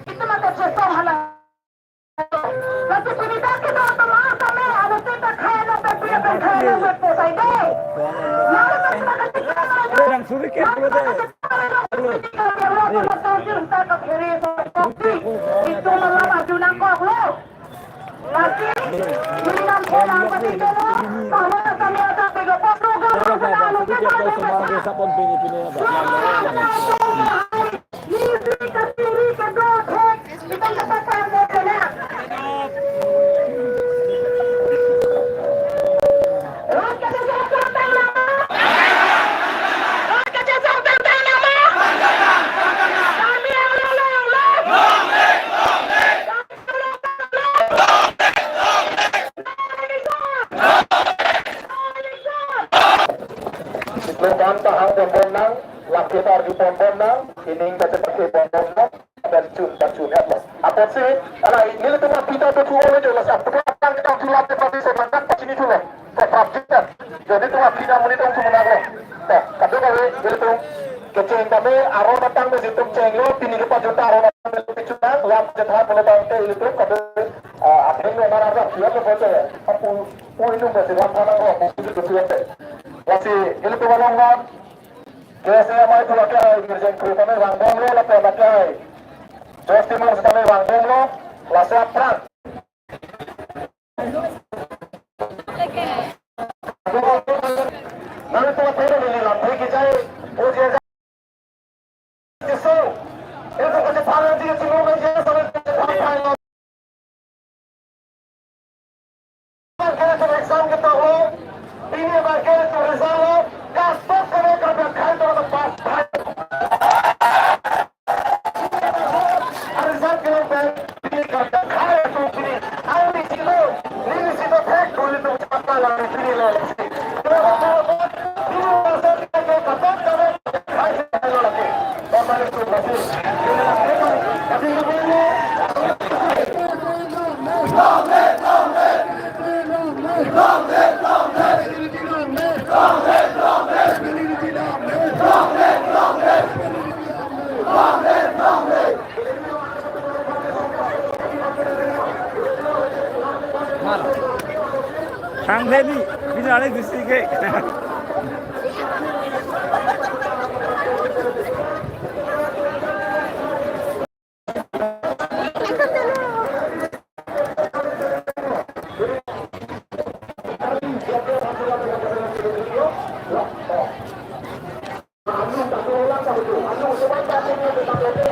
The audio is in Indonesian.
Itu mah kecesong halang. Kasi pinita kita tumaas kami, ano kita kaya na kaya na po sa ide. Orang suriket dulu deh. Itu mga majunan ko ako. Lagi, hilang ko lang pati ko mo. Paano na kami at sabi ko, paglugaw ko sa nalo. Suriket daw sumagi sa pagpinipini na ba? Hindi ka siri ka doon. Itong kapatang mo ko na. Huwag ka sa sasatang naman. Huwag ka sa sasatang naman. Kami ang lulong-long. Lubang tahang bombonang, laki targi bombonang, ini kita pakai bombonang dan cun atlas. Apa sih? Alah, ini tu mah kita tu cuci je lah. Apa yang kita jual tu pasti semangat macam ni tu lah. Perhatikan. Jadi tu mah kita muni tu semangat lah. Nah, kadang kali ini tu keceng kami aroma datang di situ ceng lo, pini lepas juta aroma datang di situ cang, yang jatuh boleh bangke itu kadang akhirnya mana ada siapa boleh ya. Apa poin tu masih langsung orang mesti tu siapa. Masih ini tu orang orang. Kese amai tu laki ay mirjeng kereta ni rangbong lo laki laki ay. Jos timur sedang rangbong lo, lasi apran. Nanti tu apa ini ni lampu kita oh dia so itu kita paling dia tu orang dia sampai paling kalau tu exam kita ho ini bagai tu result kasut kalau kerja khai tu ada pas result kalau baik ini kerja khai tu ini ayo di situ tek boleh tu cepat lah ini lah Kang Dedi, bisa ada di sini ke? Anu tak ulang satu. Anu sebab tak ini